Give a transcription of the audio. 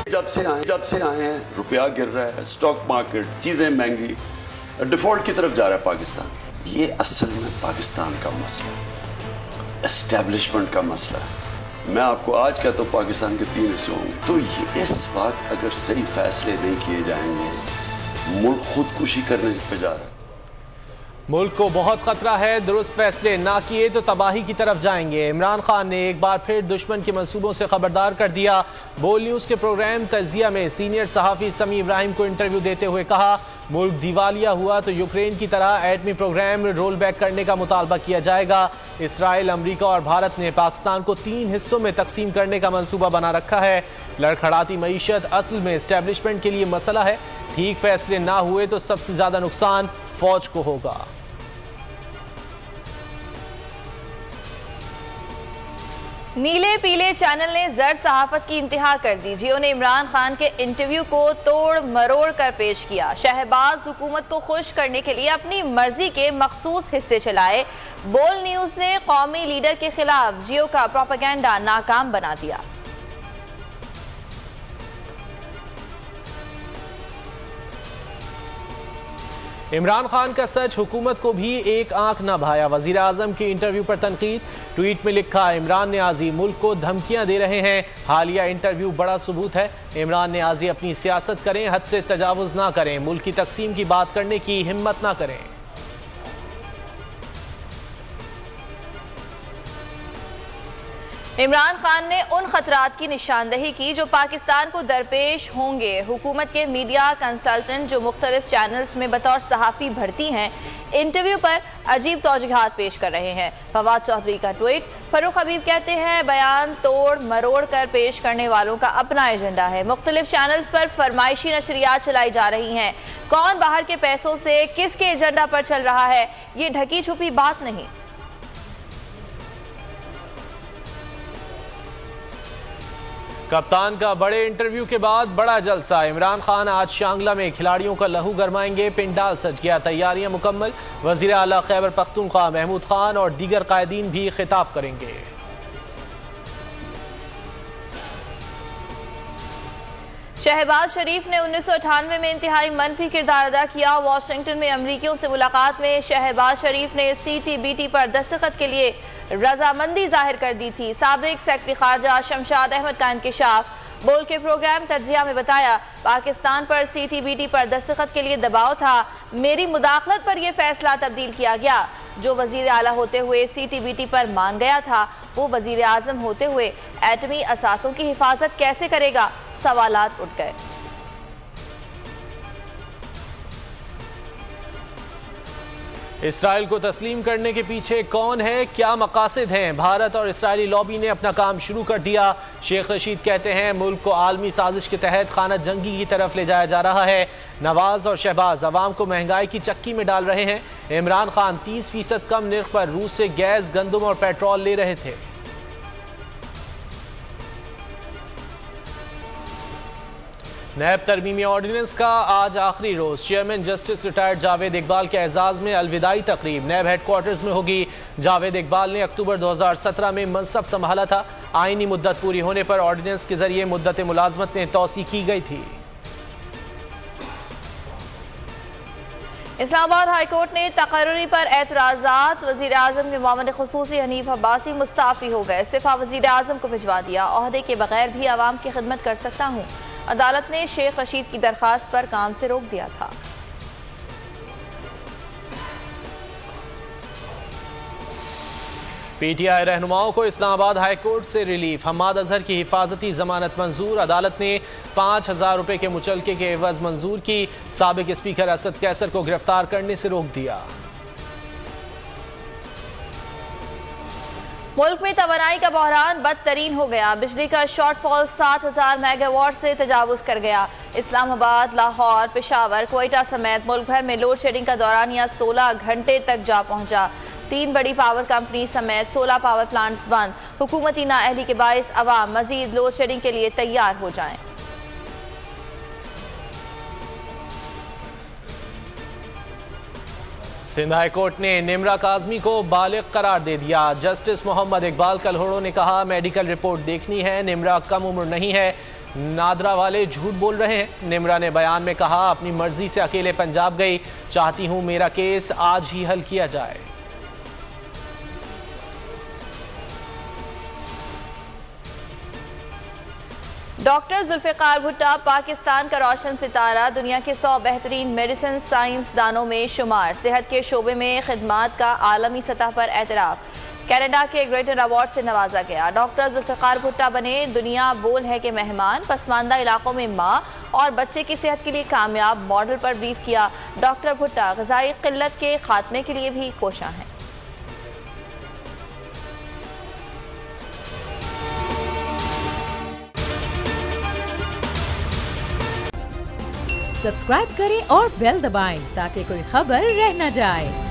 जब से आए हैं रुपया गिर रहा है, स्टॉक मार्केट, चीजें महंगी, डिफॉल्ट की तरफ जा रहा है पाकिस्तान। ये असल में पाकिस्तान का मसला है, एस्टेब्लिशमेंट का मसला है। मैं आपको आज कहता हूँ पाकिस्तान के 3 हिस्से होंगे, तो ये इस वक्त अगर सही फैसले नहीं किए जाएंगे, मुल्क खुदकुशी करने पे जा रहा है। मुल्क को बहुत खतरा है, दुरुस्त फैसले ना किए तो तबाही की तरफ जाएंगे। इमरान खान ने एक बार फिर दुश्मन के मंसूबों से खबरदार कर दिया। बोल न्यूज के प्रोग्राम तजिया में सीनियर सहाफ़ी समी इब्राहिम को इंटरव्यू देते हुए कहा, मुल्क दिवालिया हुआ तो यूक्रेन की तरह एटमी प्रोग्राम रोल बैक करने का मुतालबा किया जाएगा। इसराइल, अमरीका और भारत ने पाकिस्तान को 3 हिस्सों में तकसीम करने का मंसूबा बना रखा है। लड़खड़ाती मईशत असल में एस्टेब्लिशमेंट के लिए मसला है। ठीक फैसले ना हुए तो सबसे ज्यादा नुकसान फौज को होगा। नीले पीले चैनल ने जर्द सहाफत की इंतहा कर दी। जियो ने इमरान खान के इंटरव्यू को तोड़ मरोड़ कर पेश किया। शहबाज हुकूमत को खुश करने के लिए अपनी मर्जी के मखसूस हिस्से चलाए। बोल न्यूज ने कौमी लीडर के खिलाफ जियो का प्रोपेगेंडा नाकाम बना दिया। इमरान खान का सच हुकूमत को भी एक आंख न भाया। वजीर आजम के इंटरव्यू पर तनकीद। ट्वीट में लिखा, इमरान नियाजी मुल्क को धमकियां दे रहे हैं। हालिया इंटरव्यू बड़ा सबूत है। इमरान नियाजी अपनी सियासत करें, हद से तजावुज ना करें, मुल्क की तकसीम की बात करने की हिम्मत ना करें। इमरान खान ने उन खतरात की निशानदही की जो पाकिस्तान को दरपेश होंगे। हुकूमत के मीडिया कंसल्टेंट जो मुख्तलिफ चैनल्स में बतौर सहाफ़ी भर्ती हैं, इंटरव्यू पर अजीब तौजीहात पेश कर रहे हैं। फवाद चौधरी का ट्वीट। फरूख हबीब कहते हैं, बयान तोड़ मरोड़ कर पेश करने वालों का अपना एजेंडा है। मुख्तलिफ चैनल्स पर फरमाइशी नशरियात चलाई जा रही हैं। कौन बाहर के पैसों से किसके एजेंडा पर चल रहा है, ये ढकी छुपी बात नहीं। कप्तान का बड़े इंटरव्यू के बाद बड़ा जलसा। इमरान खान आज शांगला में खिलाड़ियों का लहू गरमाएंगे। पिंडाल सज गया, तैयारियां मुकम्मल। वजीर आला खैबर पख्तूनख्वा महमूद खान और दीगर कायदीन भी खिताब करेंगे। शहबाज शरीफ ने 1998 में इंतहाई मनफी किरदार अदा किया। वाशिंगटन में अमरीकियों से मुलाकात में शहबाज शरीफ ने CTBT पर दस्तखत के लिए रजामंदी जाहिर कर दी थी। साबिक सेक्रेटरी खारजा शमशाद अहमद का इंकशाफ। बोल के प्रोग्राम तज्जिया में बताया, पाकिस्तान पर CTBT पर दस्तखत के लिए दबाव था। मेरी मुदाखलत पर यह फैसला तब्दील किया गया। जो वजीर आला होते हुए CTBT पर मान गया था, वो वजीर आजम होते हुए एटमी असासों की हिफाजत कैसे करेगा? सवालात उठ गए। इसराइल को तस्लीम करने के पीछे कौन है, क्या मकासद हैं? भारत और इसराइली लॉबी ने अपना काम शुरू कर दिया। शेख रशीद कहते हैं, मुल्क को आलमी साजिश के तहत खाना जंगी की तरफ ले जाया जा रहा है। नवाज और शहबाज अवाम को महंगाई की चक्की में डाल रहे हैं। इमरान खान 30% कम निर्ख पर रूस से गैस, गंदम और पेट्रोल ले रहे थे। नैब तरमीमी ऑर्डिनेंस का आज आखिरी रोज। Chairman justice retired Javed Iqbal के एजाज में अलविदाई तकरीब नैब हेडक्वार्टर्स में होगी। जावेद इकबाल ने अक्टूबर 2017 में मनसब संभाला था। आईनी मुद्दत पूरी होने पर ऑर्डिनेंस के जरिए मुद्दत मुलाजमत में तौसी की गई थी। इस्लामाबाद हाईकोर्ट ने तकर्री पर एतराजात। वजीर आजम के मामले खुसूसी हनीफ अब्बासी मुस्ताफी हो गए। इस्तीफा वजीर आजम को भिजवा दिया। ओहदे के बगैर भी आवाम की खिदमत कर सकता हूँ। अदालत ने शेख रशीद की दरखास्त पर काम से रोक दिया था। PTI रहनुमाओं को इस्लामाबाद हाईकोर्ट से रिलीफ। हम्माद अजहर की हिफाजती जमानत मंजूर। अदालत ने 5,000 रुपए के मुचलके के एवज मंजूर की। साबिक स्पीकर असद कैसर को गिरफ्तार करने से रोक दिया। मुल्क में तवानाई का बहरान बदतरीन हो गया। बिजली का शॉर्टफॉल 7,000 मेगावाट से तजावुज कर गया। इस्लामाबाद, लाहौर, पेशावर, कोयटा समेत मुल्क भर में लोड शेडिंग का दौरानिया 16 घंटे तक जा पहुंचा। 3 बड़ी पावर कंपनी समेत 16 पावर प्लांट्स बंद। हुकूमती नाअहली के बायस अवाम मजीद लोड शेडिंग के लिए तैयार हो जाएं। सिंध हाई कोर्ट ने निमरा काजमी को बालिग करार दे दिया। जस्टिस मोहम्मद इकबाल कलहोड़ो ने कहा, मेडिकल रिपोर्ट देखनी है, निमरा कम उम्र नहीं है। नादरा वाले झूठ बोल रहे हैं। निम्रा ने बयान में कहा, अपनी मर्जी से अकेले पंजाब गई, चाहती हूं मेरा केस आज ही हल किया जाए। डॉक्टर जुल्फिकार भुट्टा पाकिस्तान का रोशन सितारा, दुनिया के 100 बेहतरीन मेडिसिन साइंसदानों में शुमार, सेहत के शोबे में खिदमात का आलमी सतह पर एतराफ, कनाडा के ग्रेटर अवार्ड से नवाजा गया। डॉक्टर जुल्फिकार भुट्टा बने दुनिया बोल है के मेहमान, पसमानदा इलाकों में माँ और बच्चे की सेहत के लिए कामयाब मॉडल पर ब्रीफ किया। डॉक्टर भुट्टा ग़िज़ाई किल्लत के खात्मे के लिए भी कोशां हैं। सब्सक्राइब करें और बेल दबाएं ताकि कोई खबर रह न जाए।